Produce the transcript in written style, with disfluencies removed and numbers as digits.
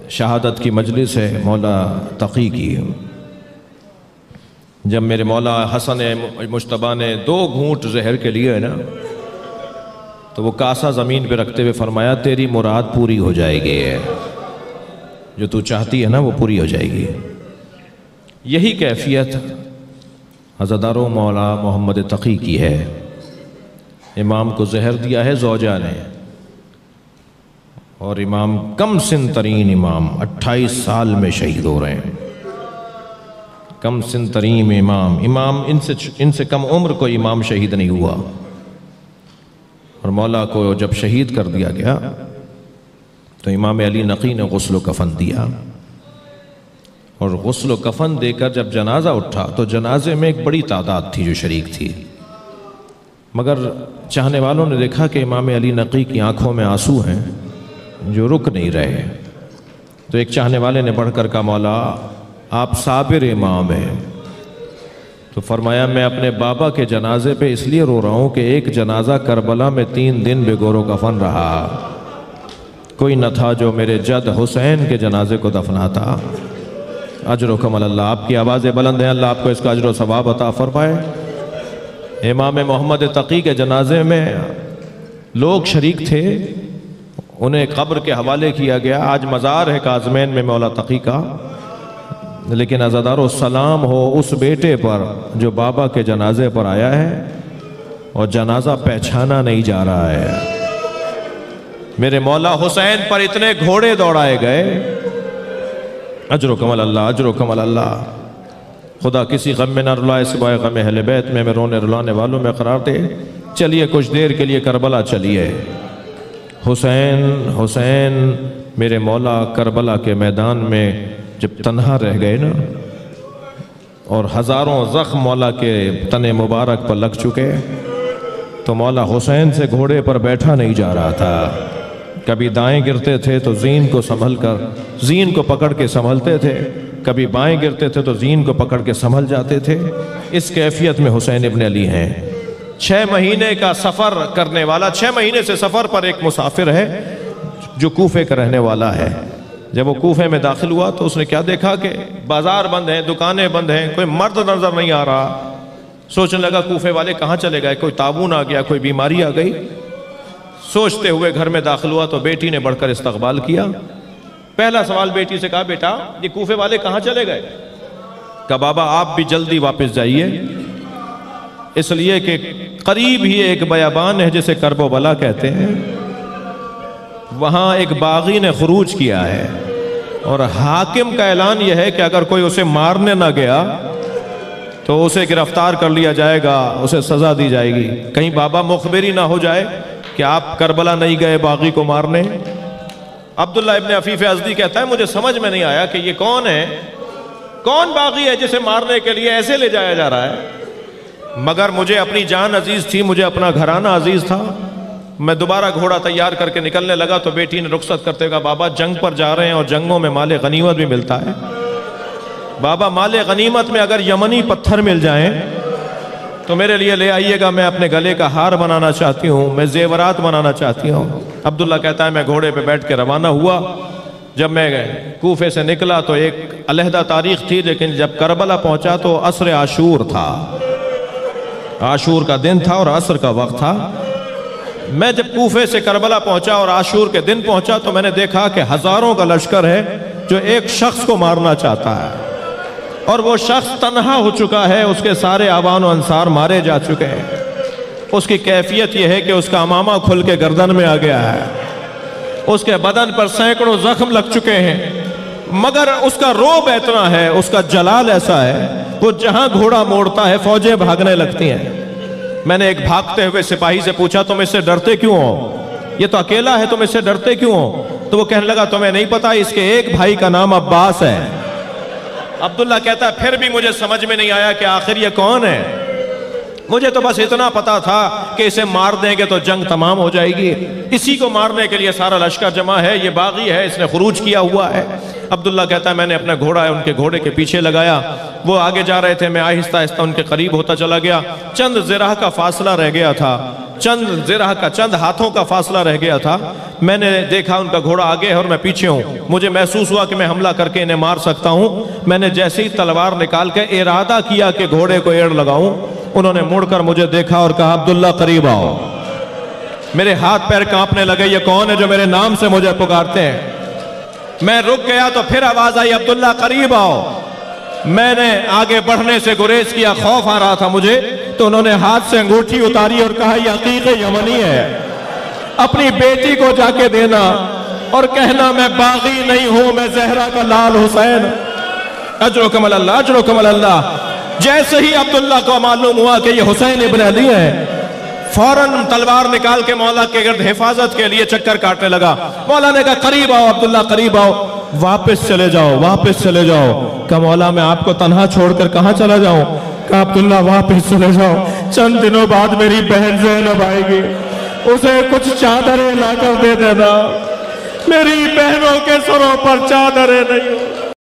شہادت کی مجلس ہے مولا تقی کی۔ جب میرے مولا حسن مجتبیٰ نے 2 گھونٹ زہر کے لیے نا تو وہ کاسا زمین پہ رکھتے ہوئے فرمایا تیری مراد پوری ہو جائے گی، جو تو چاہتی ہے نا وہ پوری ہو جائے گی۔ یہی کیفیت عزادارو مولا محمد تقی کی ہے۔ امام کو زہر دیا ہے زوجہ نے، اور امام کم سن ترین امام 28 سال میں شہید ہو رہے ہیں۔ کم سن ترین امام ان سے کم عمر کوئی امام شہید نہیں ہوا۔ اور مولا کو جب شہید کر دیا گیا تو امام علی نقی نے غسل و کفن دیا، اور غسل و کفن دے کر جب جنازہ اٹھا تو جنازے میں ایک بڑی تعداد تھی جو شریک تھی، مگر چاہنے والوں نے دیکھا کہ امام علی نقی کی آنکھوں میں آنسو ہیں جو رک نہیں رہے، تو ایک چاہنے والے نے بڑھ کر کہا مولا آپ صابر امام ہیں، تو فرمایا میں اپنے بابا کے جنازے پہ اس لیے رو رہا ہوں کہ ایک جنازہ کربلا میں 3 دن بے گور و کفن رہا، کوئی نہ تھا جو میرے جد حسین کے جنازے کو دفناتا۔ اجر و کمال اللہ، آپ کی آوازیں بلند ہیں، اللہ آپ کو اس کا اجر و ثواب عطا فرمائے۔ امام محمد تقی کے جنازے میں لوگ شریک تھے، انہیں قبر کے حوالے کیا گیا۔ آج مزار ہے کاظمین میں مولا تقی کا، لیکن عزادارو سلام ہو اس بیٹے پر جو بابا کے جنازے پر آیا ہے اور جنازہ پہچانا نہیں جا رہا ہے۔ میرے مولا حسین پر اتنے گھوڑے دوڑائے گئے، اجر و کمال اللہ، اجر و کمال اللہ۔ خدا کسی غم میں نہ رلائے سوائے غم اہل بیت میں رونے رلانے والوں میں قرار دے۔ چلیے کچھ دیر کے لیے کربلا چلیے۔ حسین حسین میرے مولا کربلا کے میدان میں جب تنہا رہ گئے نا، اور ہزاروں زخم مولا کے تن مبارک پر لگ چکے، تو مولا حسین سے گھوڑے پر بیٹھا نہیں جا رہا تھا۔ کبھی دائیں گرتے تھے تو زین کو پکڑ کے سنبھلتے تھے، کبھی بائیں گرتے تھے تو زین کو پکڑ کے سنبھل جاتے تھے۔ اس کیفیت میں حسین ابن علی ہیں۔ 6 مہینے کا سفر کرنے والا، 6 مہینے سے سفر پر ایک مسافر ہے جو کوفے کا رہنے والا ہے۔ جب وہ کوفے میں داخل ہوا تو اس نے کیا دیکھا کہ بازار بند ہیں، دکانیں بند ہیں، کوئی مرد نظر نہیں آ رہا۔ سوچنے لگا کوفے والے کہاں چلے گئے، کوئی طاعون آ گیا، کوئی بیماری آ گئی۔ سوچتے ہوئے گھر میں داخل ہوا تو بیٹی نے بڑھ کر استقبال کیا۔ پہلا سوال بیٹی سے کہا بیٹا یہ کوفے والے کہاں چلے گئے؟ کہا بابا آپ بھی جلدی واپس جائیے، اس لیے کہ قریب ہی ایک بیابان ہے جسے کرب و بلا کہتے ہیں، وہاں ایک باغی نے خروج کیا ہے، اور حاکم کا اعلان یہ ہے کہ اگر کوئی اسے مارنے نہ گیا تو اسے گرفتار کر لیا جائے گا، اسے سزا دی جائے گی۔ کہیں بابا مخبری نہ ہو جائے کہ آپ کربلا نہیں گئے باغی کو مارنے۔ عبداللہ ابن عفیف ازدی کہتا ہے مجھے سمجھ میں نہیں آیا کہ یہ کون ہے، کون باغی ہے جسے مارنے کے لیے ایسے لے جایا جا رہا ہے، مگر مجھے اپنی جان عزیز تھی، مجھے اپنا گھرانہ عزیز تھا۔ میں دوبارہ گھوڑا تیار کر کے نکلنے لگا تو بیٹی نے رخصت کرتے ہوئے کہا بابا جنگ پر جا رہے ہیں اور جنگوں میں مال غنیمت بھی ملتا ہے، بابا مال غنیمت میں اگر یمنی پتھر مل جائیں تو میرے لیے لے آئیے گا، میں اپنے گلے کا ہار بنانا چاہتی ہوں، میں زیورات بنانا چاہتی ہوں۔ عبداللہ کہتا ہے میں گھوڑے پہ بیٹھ کے روانہ ہوا۔ جب میں کوفے سے نکلا تو ایک علیحدہ تاریخ تھی، لیکن جب کربلا پہنچا تو عصر عاشور تھا، عاشور کا دن تھا اور عصر کا وقت تھا۔ میں جب کوفے سے کربلا پہنچا اور عاشور کے دن پہنچا تو میں نے دیکھا کہ ہزاروں کا لشکر ہے جو ایک شخص کو مارنا چاہتا ہے، اور وہ شخص تنہا ہو چکا ہے، اس کے سارے آوان و انصار مارے جا چکے ہیں۔ اس کی کیفیت یہ ہے کہ اس کا امامہ کھل کے گردن میں آ گیا ہے، اس کے بدن پر سینکڑوں زخم لگ چکے ہیں، مگر اس کا روب اتنا ہے، اس کا جلال ایسا ہے، وہ جہاں گھوڑا موڑتا ہے فوجیں بھاگنے لگتی ہیں۔ میں نے ایک بھاگتے ہوئے سپاہی سے پوچھا تم اس سے ڈرتے کیوں ہو؟ یہ تو اکیلا ہے، تم اس سے ڈرتے کیوں ہو؟ تو وہ کہنے لگا تمہیں نہیں پتا اس کے ایک بھائی کا نام عباس ہے۔ عبداللہ کہتا ہے پھر بھی مجھے سمجھ میں نہیں آیا کہ آخر یہ کون ہے، مجھے تو بس اتنا پتا تھا کہ اسے مار دیں گے تو جنگ تمام ہو جائے گی، اسی کو مارنے کے لیے سارا لشکر جمع ہے، یہ باغی ہے، اس نے خروج کیا ہوا ہے۔ عبداللہ کہتا ہے میں نے اپنا گھوڑا ان کے گھوڑے کے پیچھے لگایا، وہ آگے جا رہے تھے، میں آہستہ آہستہ ان کے قریب ہوتا چلا گیا، چند ذراع کا فاصلہ رہ گیا تھا چند زرہ کا، چند ہاتھوں کا فاصلہ رہ گیا تھا. میں نے دیکھا ان کا گھوڑا آگے ہے اور میں پیچھے ہوں. مجھے محسوس ہوا کہ میں حملہ کر کے انہیں مار سکتا ہوں. میں نے جیسے ہی تلوار نکال کے ارادہ کیا کہ گھوڑے کو ایڑ لگاؤں، انہوں نے مڑ کر مجھے دیکھا اور کہا عبداللہ قریب آؤ. میرے ہاتھ پیر کانپنے لگے، یہ کون ہے جو میرے نام سے مجھے پکارتے ہیں؟ میں رک گیا تو پھر آواز آئی عبداللہ قریب آؤ. میں نے آگے بڑھنے سے گریز کیا، خوف آ رہا تھا مجھے. تو انہوں نے ہاتھ سے انگوٹھی اتاری اور کہا یہ عقیق یمنی ہے، اپنی بیٹی کو جا کے دینا اور کہنا میں باغی نہیں ہوں، میں زہرا کا لال حسین. اجرکم اللہ، اجرکم اللہ. جیسے ہی عبداللہ کو معلوم ہوا کہ یہ حسین ابن علی ہے، فوراً تلوار نکال کے مولا کے گرد حفاظت کے لیے چکر کاٹنے لگا. مولا نے کہا قریب آؤ عبداللہ، قریب آؤ. واپس چلے جاؤ، واپس چلے جاؤ. کہا مولا میں آپ کو تنہا چھوڑ کر کہاں چلا جاؤں؟ کہا عبداللہ واپس چلے جاؤ، چند دنوں بعد میری بہن زینب آئے گی، اسے کچھ چادریں لا کر دے دینا، میری بہنوں کے سروں پر چادریں نہیں.